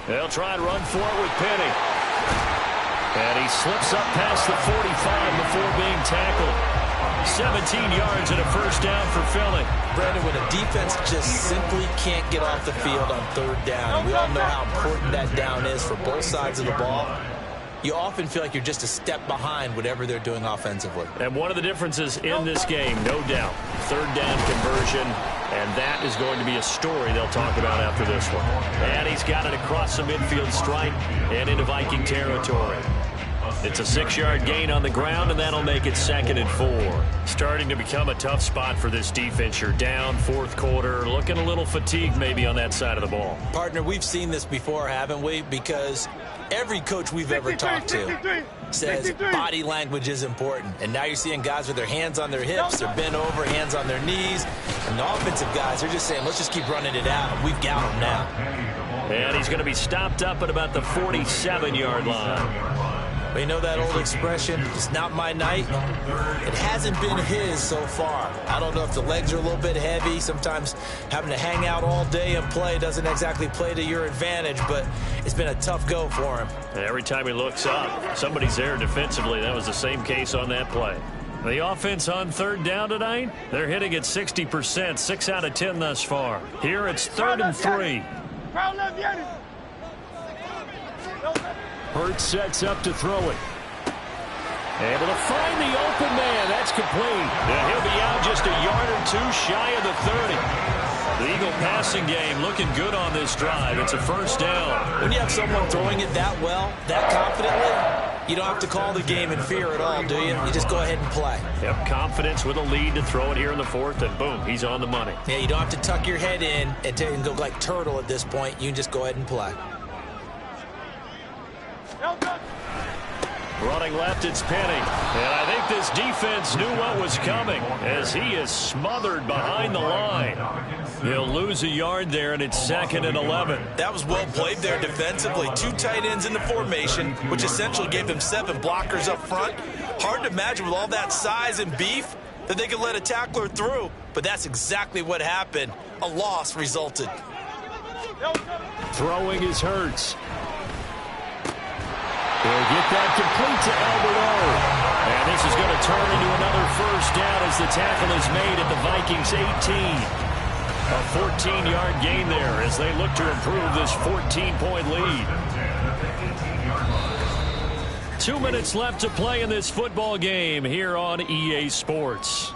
They'll try and run for it with Penny. And he slips up past the 45 before being tackled. 17 yards and a first down for Philly. Brandon, when a defense just simply can't get off the field on third down, we all know how important that down is for both sides of the ball. You often feel like you're just a step behind whatever they're doing offensively. And one of the differences in this game, no doubt, third down conversion, and that is going to be a story they'll talk about after this one. And he's got it across the midfield stripe and into Viking territory. It's a 6-yard gain on the ground, and that'll make it 2nd and 4. Starting to become a tough spot for this defense. You're down, fourth quarter, looking a little fatigued maybe on that side of the ball. Partner, we've seen this before, haven't we? Because every coach we've ever talked to says body language is important. And now you're seeing guys with their hands on their hips, they're bent over, hands on their knees. And the offensive guys, they're just saying, let's just keep running it out. We've got them now. And he's going to be stopped up at about the 47-yard line. But you know that old expression, it's not my night? It hasn't been his so far. I don't know if the legs are a little bit heavy. Sometimes having to hang out all day and play doesn't exactly play to your advantage, but it's been a tough go for him. And every time he looks up, somebody's there defensively. That was the same case on that play. The offense on third down tonight, they're hitting at 60%, 6 out of 10 thus far. Here it's 3rd and 3. Hurts sets up to throw it. Able to find the open man. That's complete. And he'll be out just a yard or 2 shy of the 30. The Eagle passing game looking good on this drive. It's a first down. When you have someone throwing it that well, that confidently, you don't have to call the game in fear at all, do you? You just go ahead and play. Yep, confidence with a lead to throw it here in the 4th, and boom, he's on the money. Yeah, you don't have to tuck your head in and go like turtle at this point. You can just go ahead and play. Running left, it's Penny. And I think this defense knew what was coming as he is smothered behind the line. He'll lose a yard there, and it's 2nd and 11. That was well played there defensively. 2 tight ends in the formation, which essentially gave them 7 blockers up front. Hard to imagine with all that size and beef that they could let a tackler through, but that's exactly what happened. A loss resulted. Throwing is Hurts. He'll get that complete to Albert O. And this is going to turn into another first down as the tackle is made at the Vikings 18. A 14-yard gain there as they look to improve this 14-point lead. 2 minutes left to play in this football game here on EA Sports.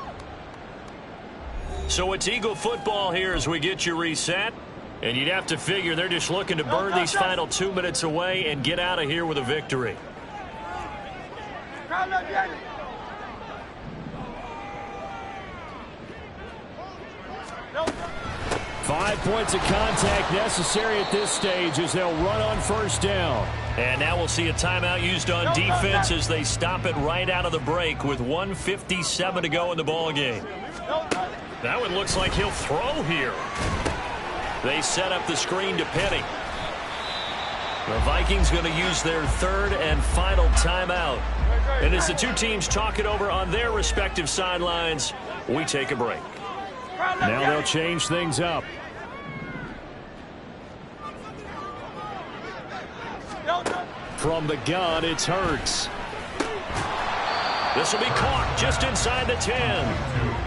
So it's Eagle football here as we get you reset. And you'd have to figure they're just looking to burn these final 2 minutes away and get out of here with a victory. 5 points of contact necessary at this stage as they'll run on first down. And now we'll see a timeout used on defense as they stop it right out of the break with 1:57 to go in the ball game. That one looks like he'll throw here. They set up the screen to Penny. The Vikings going to use their 3rd and final timeout. And as the two teams talk it over on their respective sidelines, we take a break. Now they'll change things up. From the gun, it's Hurts. This will be caught just inside the 10.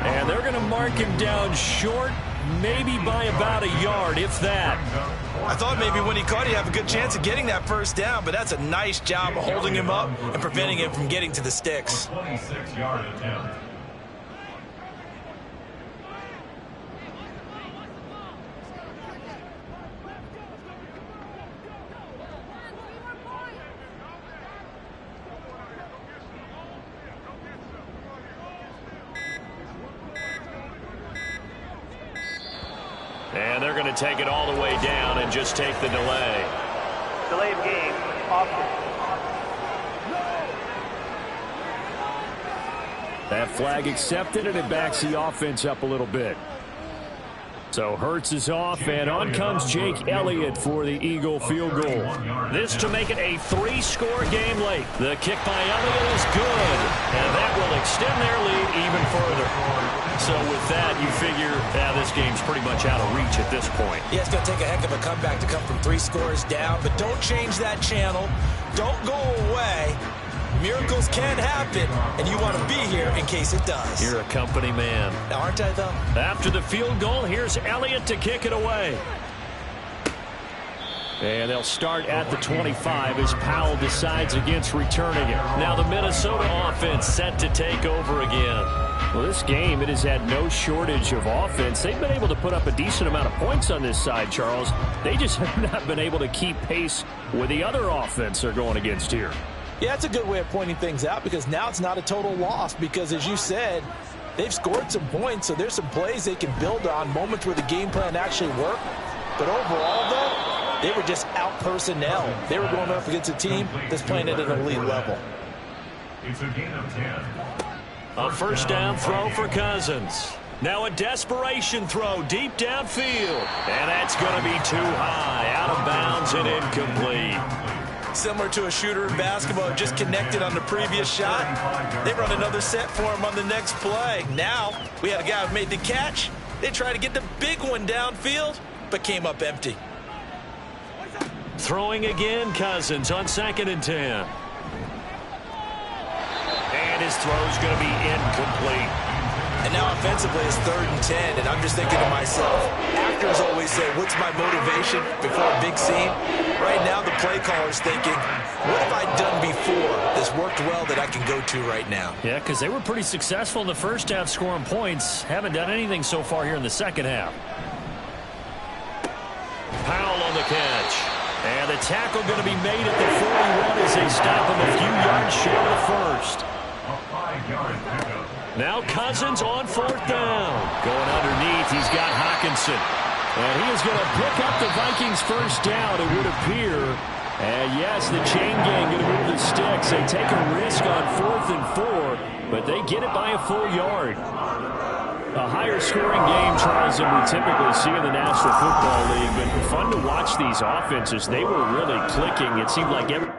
And they're going to mark him down short, maybe by about a yard, if that. I thought maybe when he caught, he'd have a good chance of getting that first down, but that's a nice job of holding him up and preventing him from getting to the sticks. 26-yard attempt. And they're going to take it all the way down and just take the delay. Delay of game, offense. That flag accepted, and it backs the offense up a little bit. So Hurts is off, and on comes Jake Elliott for the Eagle field goal. This to make it a 3-score game late. The kick by Elliott is good, and that will extend their lead even further. So with that, you figure this game's pretty much out of reach at this point. Yeah, it's going to take a heck of a comeback to come from 3 scores down, but don't change that channel. Don't go away. Miracles can happen, and you want to be here in case it does. You're a company man. Aren't I, though? After the field goal, here's Elliott to kick it away. And they'll start at the 25 as Powell decides against returning it. Now the Minnesota offense set to take over again. Well, this game, it has had no shortage of offense. They've been able to put up a decent amount of points on this side, Charles. They just have not been able to keep pace with the other offense they're going against here. Yeah, that's a good way of pointing things out because now it's not a total loss because, as you said, they've scored some points, so there's some plays they can build on, moments where the game plan actually worked. But overall, though, they were just out-personnel. They were going up against a team that's playing at an elite level. It's a gain of 10. A first down throw for Cousins. Now a desperation throw deep downfield. And that's going to be too high, out of bounds and incomplete. Similar to a shooter in basketball, just connected on the previous shot. They run another set for him on the next play. Now, we had a guy who made the catch. They tried to get the big one downfield, but came up empty. Throwing again, Cousins on 2nd and 10. And his throw's going to be incomplete. And now offensively it's 3rd and 10, and I'm just thinking to myself, actors always say, what's my motivation before a big scene? Right now the play caller's thinking, what have I done before that's worked well that I can go to right now? Yeah, because they were pretty successful in the first half scoring points. Haven't done anything so far here in the second half. Powell on the catch. And the tackle going to be made at the 41 as they stop him a few yards short of the first. A 5-yard pickup. Now Cousins on 4th down. Going underneath, he's got Hockenson. And he is going to pick up the Vikings first down, it would appear. And yes, the chain gang going to move the sticks. They take a risk on 4th and 4, but they get it by a full yard. A higher scoring game, Charles, than we typically see in the National Football League. But fun to watch these offenses. They were really clicking. It seemed like every